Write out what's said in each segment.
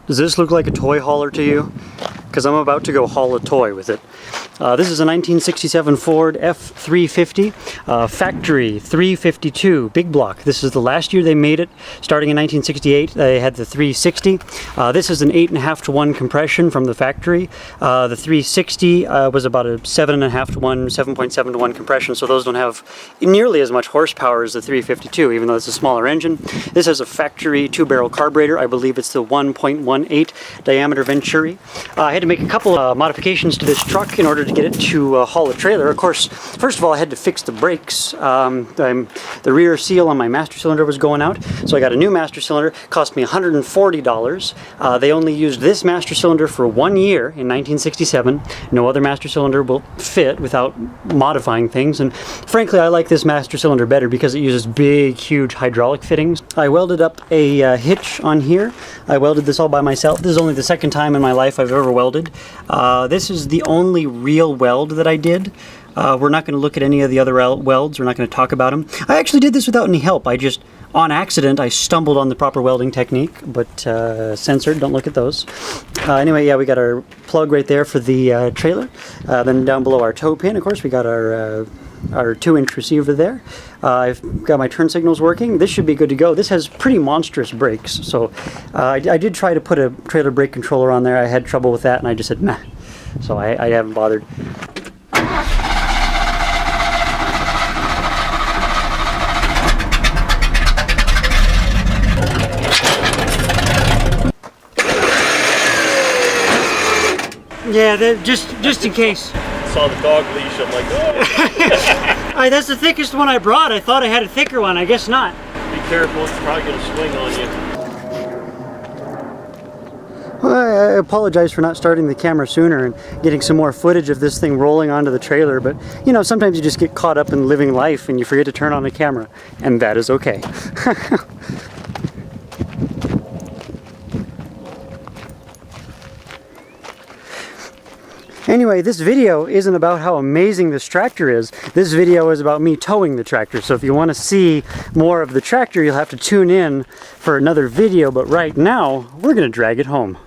Does this look like a toy hauler to you? Because I'm about to go haul a toy with it. This is a 1967 Ford F350, factory 352, big block. This is the last year they made it. Starting in 1968, they had the 360. This is an 8.5 to 1 compression from the factory. The 360 was about a 7.5 to 1, 7.7 to 1 compression, so those don't have nearly as much horsepower as the 352, even though it's a smaller engine. This has a factory 2-barrel carburetor. I believe it's the 1.18 diameter Venturi. I had to make a couple modifications to this truck in order to get it to haul a trailer. Of course, first of all, I had to fix the brakes. The rear seal on my master cylinder was going out, so I got a new master cylinder. It cost me $140. They only used this master cylinder for 1 year in 1967. No other master cylinder will fit without modifying things, and frankly, I like this master cylinder better because it uses big, huge hydraulic fittings. I welded up a hitch on here. I welded this all by myself. This is only the second time in my life I've ever welded. This is the only real weld that I did. We're not going to look at any of the other welds. We're not going to talk about them. I actually did this without any help. I just, on accident, I stumbled on the proper welding technique, but censored, don't look at those. Anyway, yeah, we got our plug right there for the trailer. Then down below our toe pin, of course, we got our 2-inch receiver there. I've got my turn signals working. This should be good to go. This has pretty monstrous brakes, so I did try to put a trailer brake controller on there. I had trouble with that, and I just said, nah. So I haven't bothered. Yeah, just in case. Saw the dog leash, I'm like, oh! That's the thickest one I brought. I thought I had a thicker one. I guess not. Be careful, it's probably going to swing on you. Well, I apologize for not starting the camera sooner and getting some more footage of this thing rolling onto the trailer, but you know, sometimes you just get caught up in living life and you forget to turn on the camera, and that is okay. Anyway, this video isn't about how amazing this tractor is. This video is about me towing the tractor. So if you want to see more of the tractor, you'll have to tune in for another video. But right now, we're going to drag it home.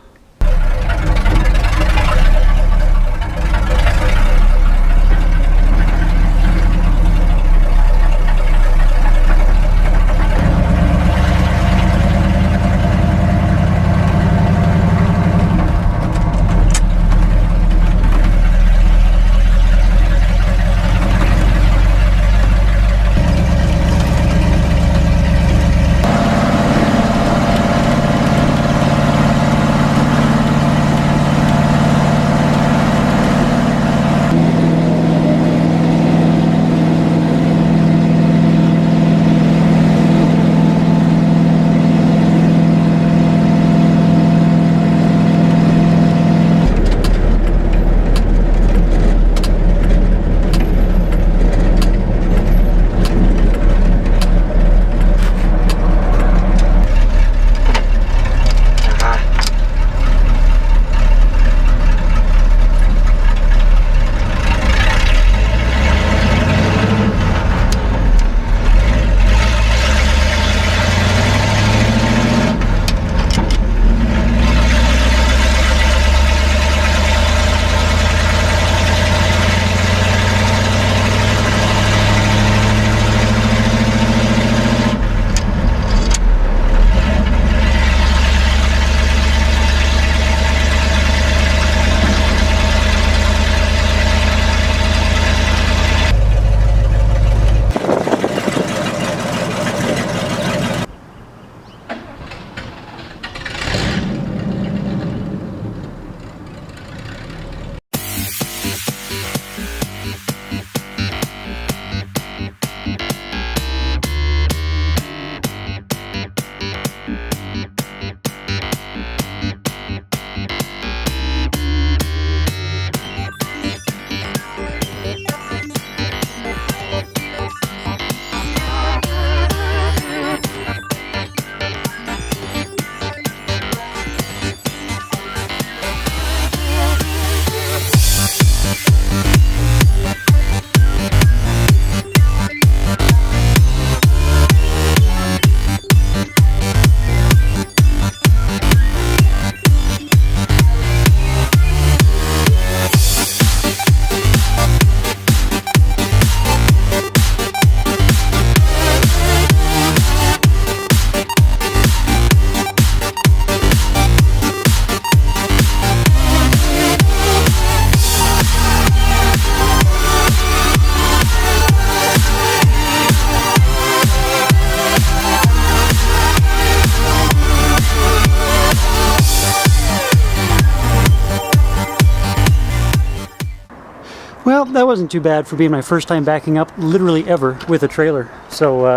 Well, that wasn't too bad for being my first time backing up literally ever with a trailer. So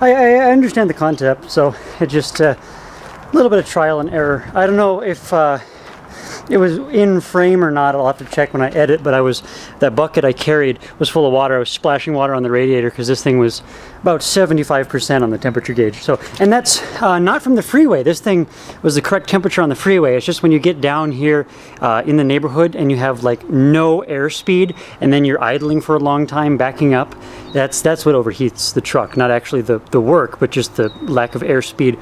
I understand the concept, so it just a little bit of trial and error. I don't know if it was in frame or not. I'll have to check when I edit, but that bucket I carried was full of water. I was splashing water on the radiator because this thing was about 75% on the temperature gauge. So, and that's not from the freeway. This thing was the correct temperature on the freeway. It's just when you get down here in the neighborhood and you have like no airspeed and then you're idling for a long time backing up, that's what overheats the truck. Not actually the work, but just the lack of airspeed.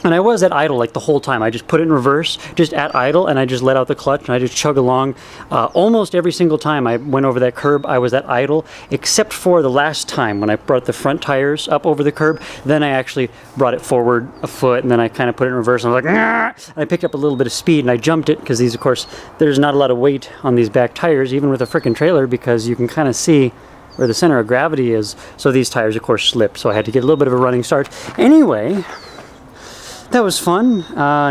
And I was at idle like the whole time. I just put it in reverse, just at idle, and I just let out the clutch and I just chug along. Almost every single time I went over that curb, I was at idle, except for the last time when I brought the front tires up over the curb. Then I actually brought it forward a foot, and then I kind of put it in reverse, and I was like, "Argh!" And I picked up a little bit of speed, and I jumped it, because these, of course, there's not a lot of weight on these back tires, even with a frickin' trailer, because you can kind of see where the center of gravity is. So these tires, of course, slip, so I had to get a little bit of a running start. Anyway, that was fun.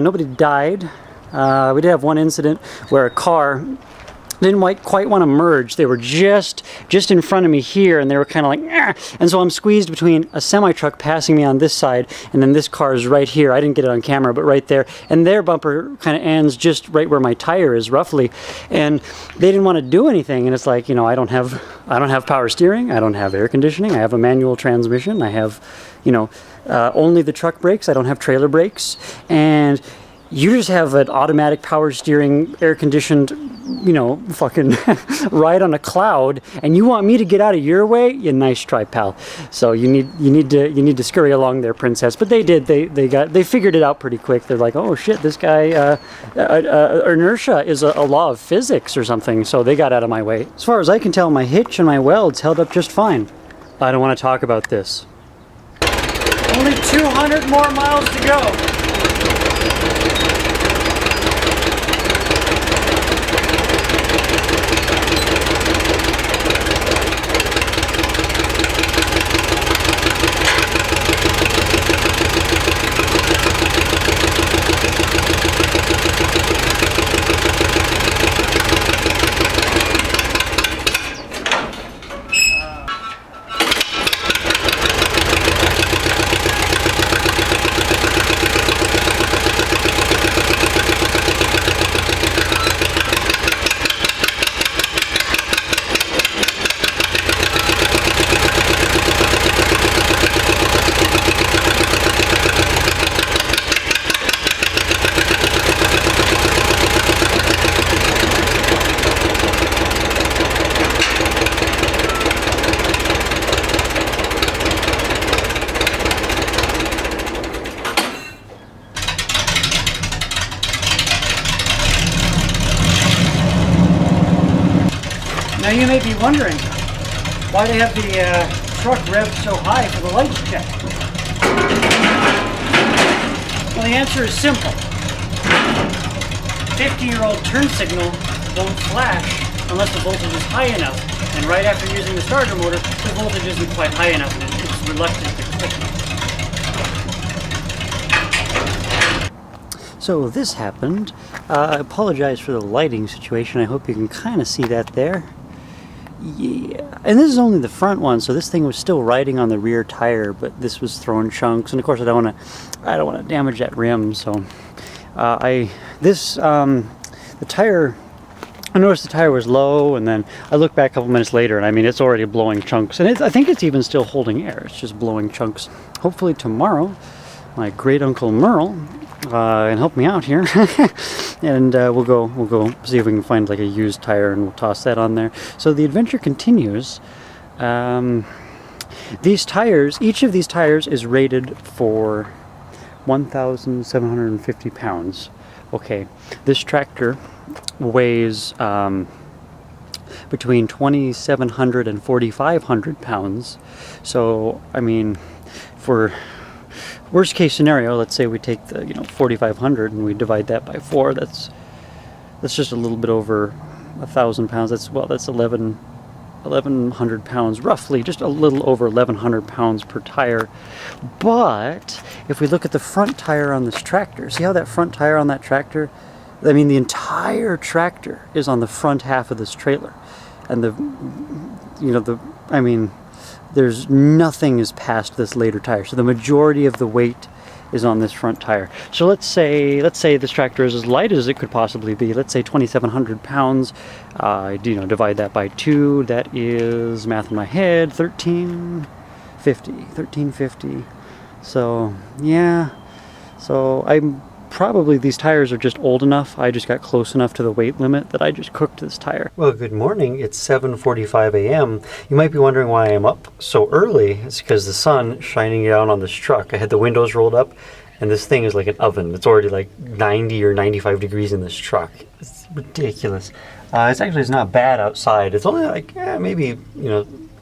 Nobody died. We did have one incident where a car didn't quite want to merge. They were just in front of me here, and they were kind of like, "Argh!" And so I'm squeezed between a semi-truck passing me on this side, and then this car is right here. I didn't get it on camera, but right there. And their bumper kind of ends just right where my tire is, roughly. And they didn't want to do anything. And it's like, you know, I don't have power steering. I don't have air conditioning. I have a manual transmission. I have, you know, only the truck brakes. I don't have trailer brakes. And you just have an automatic power steering, air-conditioned, you know, fucking ride on a cloud, and you want me to get out of your way? Yeah, nice try, pal. So you need to scurry along there, princess. But they did. They figured it out pretty quick. They're like, oh shit, this guy inertia is a law of physics or something. So they got out of my way. As far as I can tell, my hitch and my welds held up just fine. I don't want to talk about this. Only 200 more miles to go. Now you may be wondering why they have the truck revved so high for the lights check. Well, the answer is simple. 50-year-old turn signal won't flash unless the voltage is high enough. And right after using the starter motor, the voltage isn't quite high enough and it's reluctant to click. So this happened. I apologize for the lighting situation. I hope you can kind of see that there. Yeah, and this is only the front one, so this thing was still riding on the rear tire, but this was throwing chunks, and of course I don't want to damage that rim. So the tire, I noticed the tire was low, and then I looked back a couple minutes later, and I mean, it's already blowing chunks, and I think it's even still holding air. It's just blowing chunks. Hopefully tomorrow, my great uncle Merle can help me out here, and we'll go see if we can find like a used tire, and we'll toss that on there. So the adventure continues. These tires, each of these tires is rated for 1,750 pounds. Okay, this tractor weighs between 2,700 and 4,500 pounds. So I mean, for worst case scenario, let's say we take the 4,500 and we divide that by 4. That's just a little bit over 1,000 pounds. That's 1,100 pounds roughly, just a little over 1,100 pounds per tire. But if we look at the front tire on this tractor, see how that front tire on that tractor I mean, the entire tractor is on the front half of this trailer. And there's nothing is past this later tire. So the majority of the weight is on this front tire. So let's say this tractor is as light as it could possibly be. Let's say 2,700 pounds. Divide that by 2. That is, math in my head, 1350. So yeah. So these tires are just old enough. I just got close enough to the weight limit that I just cooked this tire. Well, good morning. It's 7:45 a.m. You might be wondering why I'm up so early. It's because the sun shining down on this truck. I had the windows rolled up, and this thing is like an oven. It's already like 90 or 95 degrees in this truck. It's ridiculous. It's not bad outside. It's only like maybe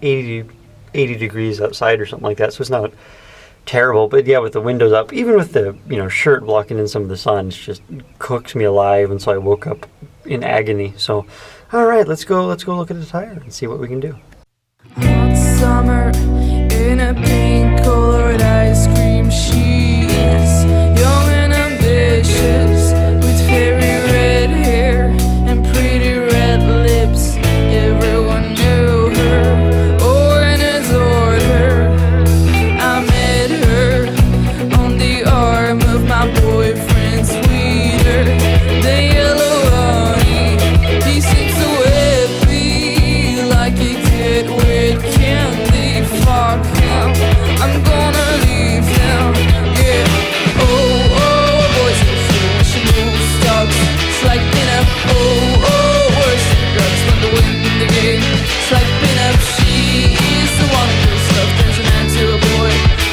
80 degrees outside or something like that. So it's not terrible, but yeah, with the windows up, even with the shirt blocking in some of the sun, it just cooks me alive. And so I woke up in agony. So all right, let's go look at the tire and see what we can do. Hot summer in a pink colored ice cream. She is young and ambitious with fairy red hair and pretty red lips. Everyone knew her or adored her. I met her on the arm of my boyfriend, sweeter than yellow honey. He seems so happy, like a kid with candy. Fuck him, I'm gonna leave him. Yeah. Oh, boys and fools, she moves stocks. It's like pinup. Oh, worse than drugs when the wind in the game. It's like pinup. She is the one who stuff turns a man to a boy.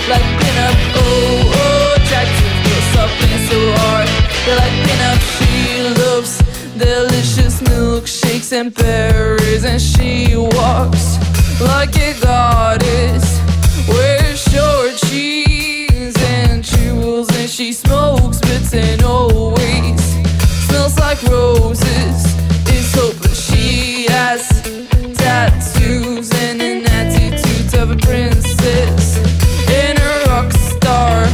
Like pinup. Oh, attractive girls stop playing so hard. They're like pinup. She loves delicious milkshakes and berries, and she walks like a goddess. Wears short jeans and jewels, and she smokes and always smells like roses. It's hopeless. She has tattoos and an attitude of a princess and a rock star.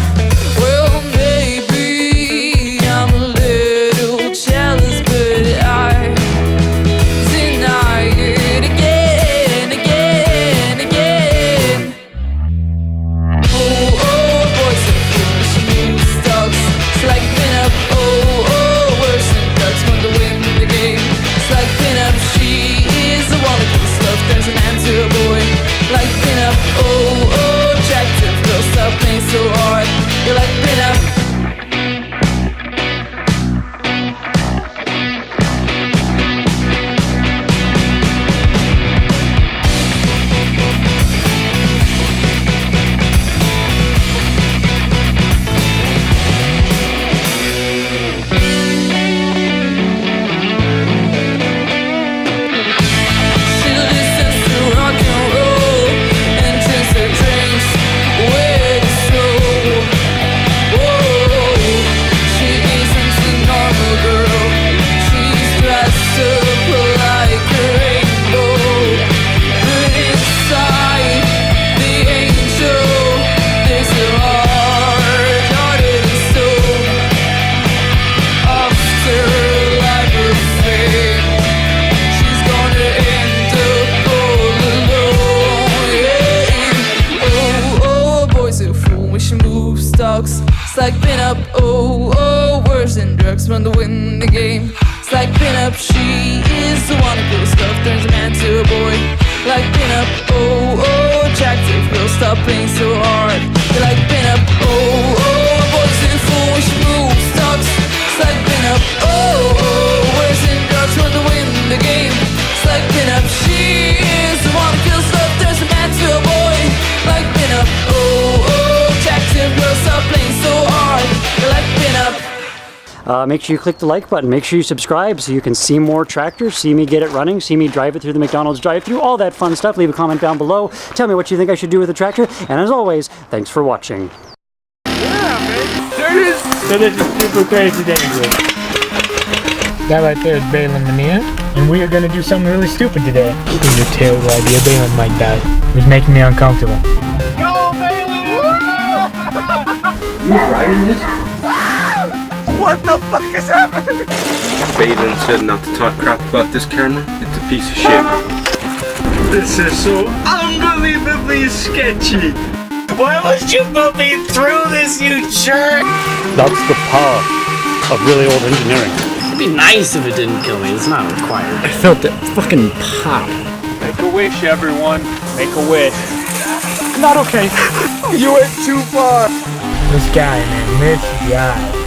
Well, maybe I'm a little jealous, but I deny it again. Oh, boys and fools, she moves stocks. It's like pinup. Oh, worse than drugs when the wind in the game. It's like pinup. She is the one who gives love, turns a man to a boy. Like pinup. Oh, attractive girls stop playing so hard. You're like pinup. She listens to rock and roll and drinks her drinks way slow. Whoa, she isn't a normal girl. She's dressed up like a rainbow, but inside the angel there's a hearted soul. After life of fame, she's gonna end up all alone. Yeah. Oh, boys are fool when she moves stocks. It's like pinup. Oh, worse than drugs when the wind the game. It's like pinup. She is the one who goes stuff, turns a man to a boy. Like pinup. Oh, attractive girls stop playing so hard. They're like pinup. Oh, boys and fool when she moves stocks. It's like pinup. Oh, worse than drugs when the wind the game. It's like pinup. She is the one who kills love, turns a man to a boy. Like pinup. Oh, attractive girls stop playing so hard. They're like pinup. Make sure you click the like button. Make sure you subscribe so you can see more tractors, see me get it running, see me drive it through the McDonald's drive-thru, all that fun stuff. Leave a comment down below. Tell me what you think I should do with the tractor. And as always, thanks for watching. There it is. So this is super crazy day. That right there is Balin Mania, and we are going to do something really stupid today. It was a terrible idea. Balin might die. It was making me uncomfortable. Go, Balin! You riding this? What the fuck is happening? Balin said not to talk crap about this camera. It's a piece of shit. This is so unbelievably sketchy. Why would you put me through this, you jerk? That's the power of really old engineering. It'd be nice if it didn't kill me. It's not required. I felt it fucking pop. Make a wish, everyone. Make a wish. Not okay. You went too far. This guy, man, this guy.